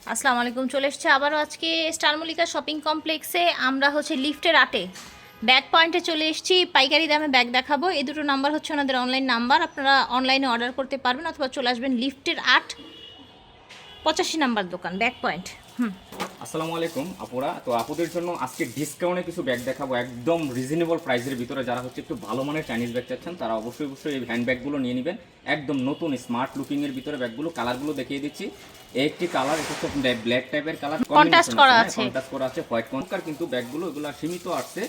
আসসালামু আলাইকুম, চলে এসছে আবারও আজকে স্টার মল্লিকা শপিং কমপ্লেক্সে। আমরা হচ্ছে লিফটের আটে ব্যাগ পয়েন্টে চলে এসেছি। পাইকারি দামে ব্যাগ দেখাবো। এই দুটো নাম্বার হচ্ছে ওনাদের অনলাইন নাম্বার, আপনারা অনলাইনে অর্ডার করতে পারবেন অথবা চলে আসবেন লিফটের 8 85 নাম্বার দোকান ব্যাগ পয়েন্ট। আসসালামু আলাইকুম আপুরা। তো আপুদের জন্য আজকে ডিসকাউন্টে কিছু ব্যাগ দেখাবো একদম রিজনেবল প্রাইসের ভিতরে। যারা হচ্ছে একটু ভালো মানের চাইনিজ ব্যাগ চাচ্ছেন তারা অবশ্যই এই হ্যান্ড ব্যাগগুলো নিয়ে নেবেন। একদম নতুন স্মার্ট লুকিংয়ের ভিতরে ব্যাগগুলো। কালারগুলো দেখিয়ে দিচ্ছি। একটি কালার, এটা হচ্ছে ব্ল্যাক টাইপের কালার, কন্ট্রাস্ট করা আছে, কন্ট্রাস্ট করা আছে হোয়াইট কনকার। কিন্তু ব্যাগগুলো এগুলো সীমিত আসছে,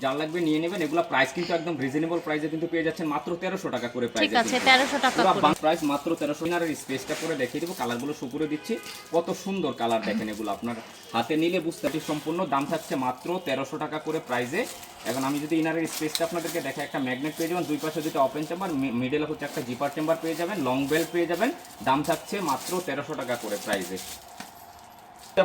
যার লাগবে নিয়ে নেবেন। এগুলো প্রাইস কিন্তু একদম রিজনেবল প্রাইসে কিন্তু পেয়ে যাচ্ছেন মাত্র 1300 টাকা করে প্রাইস। ঠিক আছে, 1300 টাকা করে প্রাইস মাত্র 1300। ইনারের স্পেসটা করে দেখিয়ে দেবো, কালারগুলো শো করে দিচ্ছি। কত সুন্দর কালার দেখেন, এগুলো আপনার হাতে নিলে বুঝতে পারছি। সম্পূর্ণ দাম থাকছে মাত্র 1300 টাকা করে প্রাইসে। এখন আমি যদি ইনারের স্পেসটা আপনাদেরকে দেখাই, একটা ম্যাগনেট পেয়ে যাবেন, দুই পাশে দুটো ওপেন চেম্বার, মিডলে হচ্ছে একটা জিপার চেম্বার পেয়ে যাবেন, লং বেল্ট পেয়ে যাবেন। দাম থাকছে মাত্র 1300 টাকা করে প্রাইসে।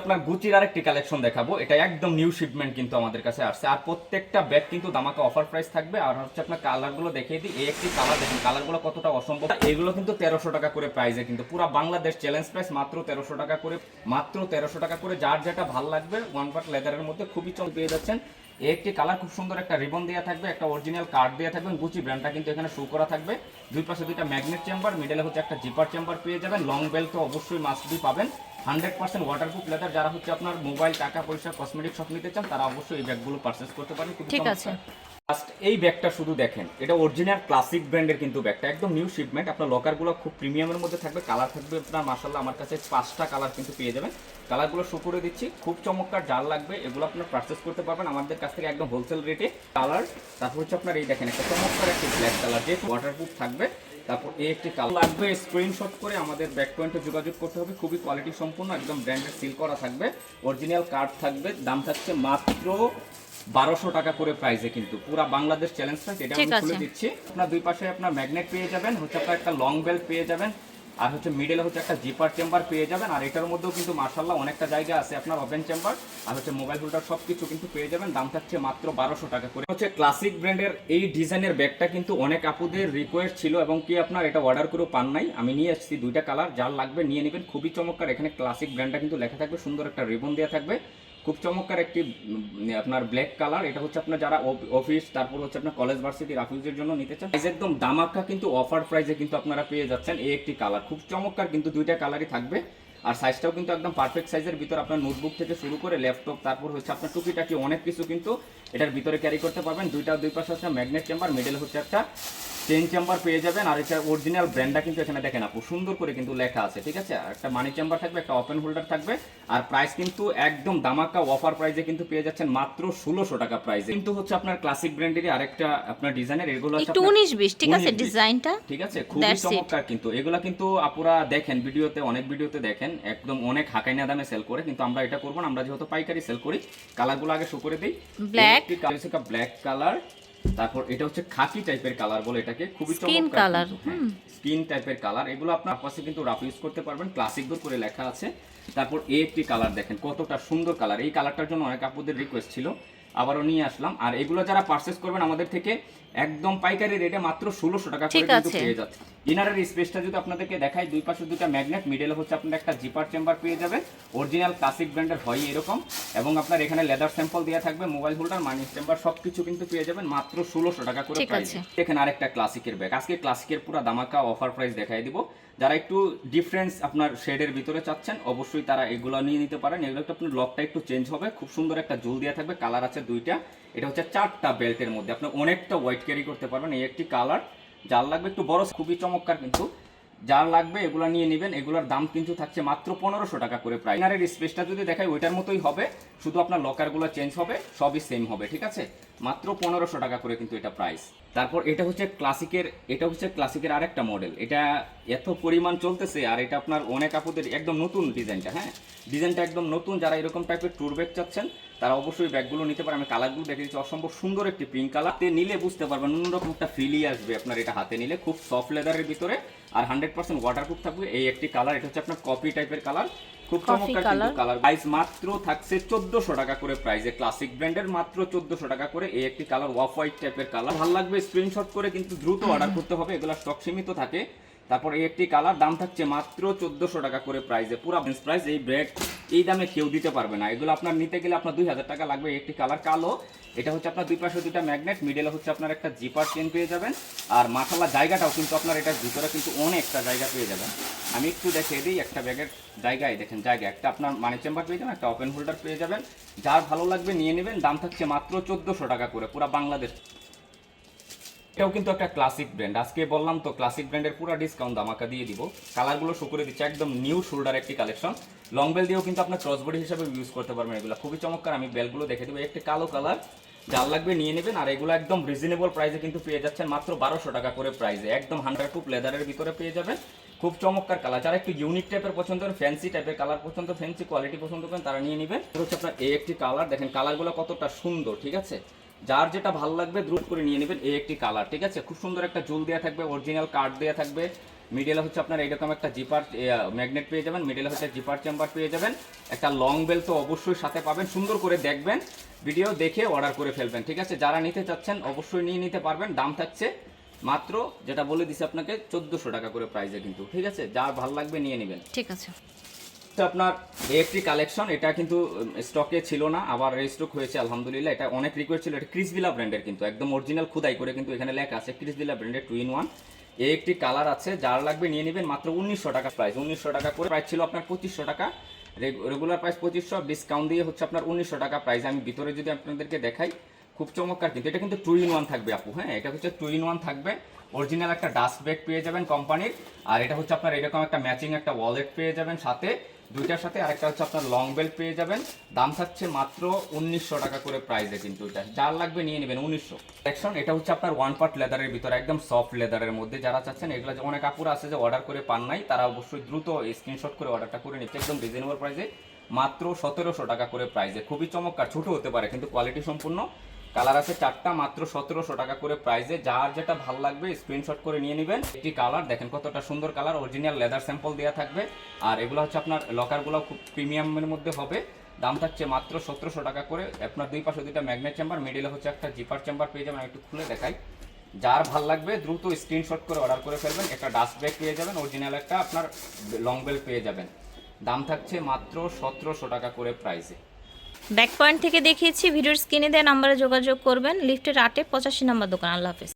আপনার গুচির আরেকটি কালেকশন দেখাবো, এটা একদম নিউ শিপমেন্ট কিন্তু আমাদের কাছে আসছে। আর প্রত্যেকটা ব্যাগ কিন্তু দামাকা অফার প্রাইস থাকবে। আর হচ্ছে আপনার কালারগুলো দেখিয়ে দিই। এই একটি কালার দেখেন, কালারগুলো কতটা অসম্ভব। এগুলো কিন্তু 1300 টাকা করে প্রাইসে, কিন্তু পুরো বাংলাদেশ চ্যালেঞ্জ প্রাইস মাত্র 1300 টাকা করে। মাত্র 1300 টাকা করে। যার যেটা ভালো লাগবে ওয়ান পার্ট লেদারের মধ্যে খুবই চল পেয়ে যাচ্ছেন। একটি কালার খুব সুন্দর, একটা রিবন দেওয়া থাকবে, একটা অরিজিনাল কার্ড দেওয়া থাকবে, গুচি ব্র্যান্ডটা কিন্তু এখানে শো করা থাকবে। দুই পাশে দুইটা ম্যাগনেট চেম্বার, মিডলে হচ্ছে একটা জিপার চেম্বার পেয়ে যাবেন। লং বেল্ট তো অবশ্যই মাস্ট বি পাবেন। 100% ওয়াটারপ্রুফ লেদার। যারা হচ্ছে আপনার মোবাইল, টাকা পয়সা, কসমেটিক সব নিতে চান তারা অবশ্যই এই ব্যাগগুলো পারচেজ করতে পারেন। ঠিক আছে। ফার্স্ট এই ব্যাগটা শুধু দেখেন, এটা অরিজিনাল ক্লাসিক ব্র্যান্ডের কিন্তু ব্যাগটা একদম নিউ শিপমেন্ট। আপনার লকারগুলো খুব প্রিমিয়ামের মধ্যে থাকবে। কালার থাকবে আপনার মাশাআল্লাহ আমার কাছে 5টা কালার কিন্তু পেয়ে যাবেন। কালারগুলো শো করে দিচ্ছি, খুব চমৎকার। যার লাগবে এগুলো আপনার পারচেজ করতে পারবেন আমাদের কাছ থেকে একদম হোলসেল রেটে। কালার তারপর হচ্ছে আপনার এই দেখেন একটা চমৎকার একটা ব্ল্যাক কালার, যে ওয়াটারপ্রুফ থাকবে। তারপর এই একটি কালার লাগবে, স্ক্রিনশট করে আমাদের ব্যাক পয়েন্টে যোগাযোগ করতে হবে। খুবই কোয়ালিটি সম্পূর্ণ, একদম ব্র্যান্ডেড সিল করা থাকবে, অরিজিনাল কার্ড থাকবে। দাম থাকছে মাত্র 1200 টাকা করে প্রাইসে, কিন্তু পুরো বাংলাদেশ চ্যালেঞ্জ প্রাইস। এটা আমি খুলে দিচ্ছি। আপনার দুই পাশে আপনার ম্যাগনেট পেয়ে যাবেন, হচ্ছে আপনার একটা লং বেল্ট পেয়ে যাবেন, আর হচ্ছে মিডলে হচ্ছে একটা জিপার চেম্বার পেয়ে যাবেন। আর এটার মধ্যেও কিন্তু মাশাআল্লাহ অনেকটা জায়গা আছে আপনার ওপেন চেম্বার, আর হচ্ছে মোবাইল হোল্ডার সবকিছু কিন্তু পেয়ে যাবেন। দাম থাকছে মাত্র 1200 টাকা করে। হচ্ছে ক্লাসিক ব্র্যান্ডের এই ডিজাইনের ব্যাগটা কিন্তু অনেক আপুদের রিকোয়েস্ট ছিল এবং কি আপনার এটা অর্ডার করেও পান নাই। আমি নিয়ে আসছি দুইটা কালার, যার লাগবে নিয়ে নেবেন। খুবই চমৎকার, এখানে ক্লাসিক ব্র্যান্ডটা কিন্তু লেখা থাকবে, সুন্দর একটা রিবন দেওয়া থাকবে। খুব চমৎকার একটি আপনার ব্ল্যাক কালার। এটা হচ্ছে আপনার যারা অফিস, তারপর হচ্ছে আপনার কলেজ ভার্সিটি রাফিউজের জন্য নিতে চান, একদম দামাকা কিন্তু অফার প্রাইসে কিন্তু আপনারা পেয়ে যাচ্ছেন। এই একটি কালার খুব চমৎকার, কিন্তু দুইটা কালারই থাকবে। আর সাইজটাও কিন্তু একদম পারফেক্ট সাইজের ভিতর। আপনার নোটবুক থেকে শুরু করে ল্যাপটপ, তারপর হচ্ছে আপনার টুকিটাকি অনেক কিছু কিন্তু এটার ভিতরে ক্যারি করতে পারবেন। দুই পাশে হচ্ছে ম্যাগনেট চেম্বার, মিডল হচ্ছে একটা চেন চেম্বার পেয়ে যাবেন। আর এটা অরিজিনাল ব্র্যান্ডটা কিন্তু এখানে দেখেন আপু সুন্দর করে কিন্তু লেখা আছে, ঠিক আছে। আর একটা মানি চেম্বার থাকবে, একটা ওপেন হোল্ডার থাকবে। আর প্রাইস কিন্তু একদম দামাকা অফার প্রাইসে কিন্তু পেয়ে যাচ্ছেন মাত্র 1600 টাকা প্রাইসে। কিন্তু হচ্ছে আপনার ক্লাসিক ব্র্যান্ডেরই আরেকটা আপনার ডিজাইনের, এগুলো হচ্ছে 19-20, ঠিক আছে ডিজাইনটা, ঠিক আছে, খুবই চমৎকার। কিন্তু এগুলা কিন্তু আপুরা দেখেন ভিডিওতে, অনেক ভিডিওতে দেখেন একদম অনেক হাকাইনা দামে সেল করে, কিন্তু আমরা এটা করব না। আমরা যেহেতু পাইকারি সেল করি, কালারগুলো আগে শো করে দেই। ব্ল্যাক কালার, তারপর এটা হচ্ছে খাকি টাইপের কালার বলে এটাকে, খুবই চমৎকার স্কিন টাইপের কালার। এগুলো আপনার পাশে কিন্তু রাফ ইউজ করতে পারবেন, ক্লাসিক দূর করে লেখা আছে। তারপর এই একটি কালার দেখেন কতটা সুন্দর কালার। এই কালারটার জন্য অনেক আপুদের রিকোয়েস্ট ছিল, আবারও নিয়ে আসলাম। আর এগুলো যারা পারচেজ করবেন আমাদের থেকে একদম পাইকারি রেটে মাত্র 1600 টাকা করে কিন্তু পেয়ে যাচ্ছে। ইনারের স্পেসটা যদি আপনাদেরকে দেখাই, দুই পাশে দুটো ম্যাগনেট, মিডলে হচ্ছে আপনার একটা জিপার চেম্বার পেয়ে যাবেন। অরিজিনাল ক্লাসিক ব্র্যান্ডের হয় এরকম, এবং আপনার এখানে লেদার স্যাম্পল দেওয়া থাকবে, মোবাইল হোল্ডার, মানি চেম্বার সবকিছু কিন্তু পেয়ে যাবেন মাত্র 1600 টাকা করে প্রাইস। এখানে আরেকটা ক্লাসিকের ব্যাগ, আজকে ক্লাসিকের পুরো দামাকা অফার প্রাইস দেখাই দিব। যারা একটু ডিফারেন্স আপনার শেডের ভিতরে চাচ্ছেন অবশ্যই তারা এগুলো নিয়ে নিতে পারেন। এগুলো একটু আপনার লকটা একটু চেঞ্জ হবে, খুব সুন্দর একটা জুল দেওয়া থাকবে, কালার আছে দুইটা। এটা হচ্ছে 4টা বেল্টের মধ্যে, আপনি অনেকটা ওয়েট ক্যারি করতে পারবেন। এই একটি কালার, যার লাগবে একটু বড়, খুবই চমৎকার কিন্তু। যার লাগবে এগুলো নিয়ে নেবেন। এগুলোর দাম কিন্তু থাকছে মাত্র 1500 টাকা করে প্রাইস। ইনারের স্পেসটা যদি দেখাই ওইটার মতোই হবে, শুধু আপনার লকারগুলো চেঞ্জ হবে, সবই সেম হবে, ঠিক আছে। মাত্র 1500 টাকা করে কিন্তু এটা প্রাইস। তারপর এটা হচ্ছে ক্লাসিকের আরেকটা মডেল। এটা এত পরিমাণ চলতেছে, আর এটা আপনার অনেক আপুদের একদম নতুন ডিজাইনটা, হ্যাঁ ডিজাইনটা একদম নতুন। যারা এরকম টাইপের ট্যুর ব্যাগ চাচ্ছেন তারা অবশ্যই ব্যাগগুলো নিতে পারে। আমি কালারগুলো দেখে দিচ্ছি, অসম্ভব সুন্দর একটি পিঙ্ক কালার। নিলে বুঝতে পারবেন অন্যরকম একটা ফিলই আসবে আপনার এটা হাতে নিলে, খুব সফট লেদারের ভিতরে, আর 100% ওয়াটারপ্রুফ থাকবে। এই একটি কালার, এটা হচ্ছে আপনার কপি টাইপের কালার, খুব চমৎকার কিন্তু কালার। প্রাইস মাত্র থাকছে 1400 টাকা করে প্রাইসে, ক্লাসিক ব্র্যান্ডের মাত্র 1400 টাকা করে। এই একটি কালার অফ হোয়াইট টাইপের কালার, ভালো লাগবে স্ক্রিনশট করে কিন্তু দ্রুত অর্ডার করতে হবে, এগুলো স্টক সীমিত থাকে। তারপর এই একটি কালার, দাম থাকছে মাত্র 1400 টাকা করে প্রাইসে, পুরো প্রাইস। এই ব্যাগ এই দামে কেউ দিতে পারবে না। এগুলো আপনার নিতে গেলে আপনার 2000 টাকা লাগবে। একটি কালার কালো, এটা হচ্ছে আপনার দুই পাশে দুইটা ম্যাগনেট, মিডলে হচ্ছে আপনার একটা জিপার চেন পেয়ে যাবেন। আর মাশাআল্লাহ জায়গাটাও কিন্তু আপনার এটার ভিতরে কিন্তু অনেকটা জায়গা পেয়ে যাবেন। আমি একটু দেখিয়ে দিই, একটা ব্যাগের জায়গায় দেখেন জায়গা, একটা আপনার মানি চেম্বার পেয়ে যাবেন, একটা ওপেন হোল্ডার পেয়ে যাবেন। যার ভালো লাগবে নিয়ে নেবেন। দাম থাকছে মাত্র 1400 টাকা করে পুরো বাংলাদেশ। এটাও কিন্তু একটা ক্লাসিক ব্র্যান্ড, আজকে বললাম তো ক্লাসিক ব্র্যান্ডের পুরো ডিসকাউন্ট ধামাকা দিয়ে দিব। কালারগুলো শো করে দিচ্ছে, একদম নিউ শোল্ডার একটি কালেকশন। লং বেল দিয়েও কিন্তু আপনার ক্রসবডি হিসেবে ইউজ করতে পারবেন। এগুলো খুবই চমৎকার। আমি বেলগুলো দেখে দেবো, একটি কালো কালার, যার লাগবে নিয়ে নেবেন। আর এগুলো একদম রিজনেবল প্রাইসে কিন্তু পেয়ে যাচ্ছেন মাত্র 1200 টাকা করে প্রাইসে, একদম 100% লেদারের ভিতরে পেয়ে যাবেন। খুব চমৎকার কালার। যারা একটু ইউনিক টাইপের পছন্দ করেন, ফ্যান্সি টাইপের কালার পছন্দ, ফ্যান্সি কোয়ালিটি পছন্দ করেন, তারা নিয়ে নেবেন। হচ্ছে আপনার এই একটি কালার, দেখেন কালারগুলো কতটা সুন্দর, ঠিক আছে। যার যেটা ভালো লাগবে দ্রুত করে নিয়ে নেবেন। এই একটি কালার, ঠিক আছে। খুব সুন্দর একটা জুল দেওয়া থাকবে, অরিজিনাল কার্ড দেওয়া থাকবে। মিডলে হচ্ছে আপনার এইরকম একটা জিপার ম্যাগনেট পেয়ে যাবেন, মিডলে হচ্ছে জিপার চেম্বার পেয়ে যাবেন। একটা লং বেল তো অবশ্যই সাথে পাবেন। সুন্দর করে দেখবেন, ভিডিও দেখে অর্ডার করে ফেলবেন, ঠিক আছে। যারা নিতে চাচ্ছেন অবশ্যই নিয়ে নিতে পারবেন। দাম থাকছে মাত্র, যেটা বলে দিছি আপনাকে, 1400 টাকা করে প্রাইসে কিন্তু, ঠিক আছে। যার ভালো লাগবে নিয়ে নেবেন। ঠিক আছে। আপনার এই একটি কালেকশন, এটা কিন্তু স্টকে ছিল না, আবার রিস্টক হয়েছে আলহামদুলিল্লাহ। এটা অনেক রিকোয়েস্ট ছিল। এটা ক্রিসভিলা ব্র্যান্ডের, কিন্তু একদম অরিজিনাল খোদাই করে কিন্তু এখানে লেখা আছে ক্রিসভিলা ব্র্যান্ডের 2 in 1। এই একটি কালার আছে, যার লাগবে নিয়ে নেবেন। মাত্র 1900 টাকা প্রাইস, 1900 টাকা করে প্রাইস ছিল আপনার 2500 টাকা। রেগুলার প্রাইস 2500, ডিসকাউন্ট দিয়ে হচ্ছে আপনার 1900 টাকা প্রাইস। আমি ভিতরে যদি আপনাদেরকে দেখাই, খুব চমৎকার কিন্তু। এটা কিন্তু 2 in 1 থাকবে আপু, হ্যাঁ, এটা হচ্ছে 2 in 1 থাকবে। অরিজিনাল একটা ডাস্ট ব্যাগ পেয়ে যাবেন কোম্পানির। আর এটা হচ্ছে আপনার এরকম একটা ম্যাচিং একটা ওয়ালেট পেয়ে যাবেন সাথে, দুইটার সাথে। আরেকটা হচ্ছে আপনার লং বেল্ট পেয়ে যাবেন। দাম থাকছে মাত্র 1900 টাকা করে প্রাইসে কিন্তু। এটা যার লাগবে নিয়ে নেবেন 1900। কালেকশন, এটা হচ্ছে আপনার ওয়ান পার্ট লেদারের ভিতরে, একদম সফট লেদারের মধ্যে। যারা চাচ্ছেন এগুলো, যে অনেক কাপড় আছে যে অর্ডার করে পান নাই, তারা অবশ্যই দ্রুত স্ক্রিনশট করে অর্ডারটা করে নিচ্ছে। একদম রিজনেবল প্রাইসে, মাত্র 1700 টাকা করে প্রাইসে। খুবই চমৎকার, ছোট হতে পারে কিন্তু কোয়ালিটি সম্পূর্ণ। কালার আছে 4টা, মাত্র 1700 টাকা করে প্রাইসে। যার যেটা ভালো লাগবে স্ক্রিনশট করে নিয়ে নেবেন। একটি কালার দেখেন কতটা সুন্দর কালার, অরিজিনাল লেদার স্যাম্পল দেওয়া থাকবে। আর এগুলো হচ্ছে আপনার লকারগুলো খুব প্রিমিয়ামের মধ্যে হবে। দাম থাকছে মাত্র 1700 টাকা করে। আপনার দুই পাশে দুইটা ম্যাগনেট চেম্বার, মিডিলে হচ্ছে একটা জিপার চেম্বার পেয়ে যাবেন। একটু খুলে দেখাই। যার ভাল লাগবে দ্রুত স্ক্রিনশট করে অর্ডার করে ফেলবেন। একটা ডাস্ট ব্যাগ পেয়ে যাবেন, অরিজিনাল একটা আপনার লং বেল পেয়ে যাবেন। দাম থাকছে মাত্র 1700 টাকা করে প্রাইসে। ব্যাক পয়েন্ট থেকে দেখিয়েছি, ভিডিওর স্ক্রিনে দেওয়া নাম্বারে যোগাযোগ করবেন। লিফটের 8-85 নম্বর দোকান। আল্লাহ হাফেজ।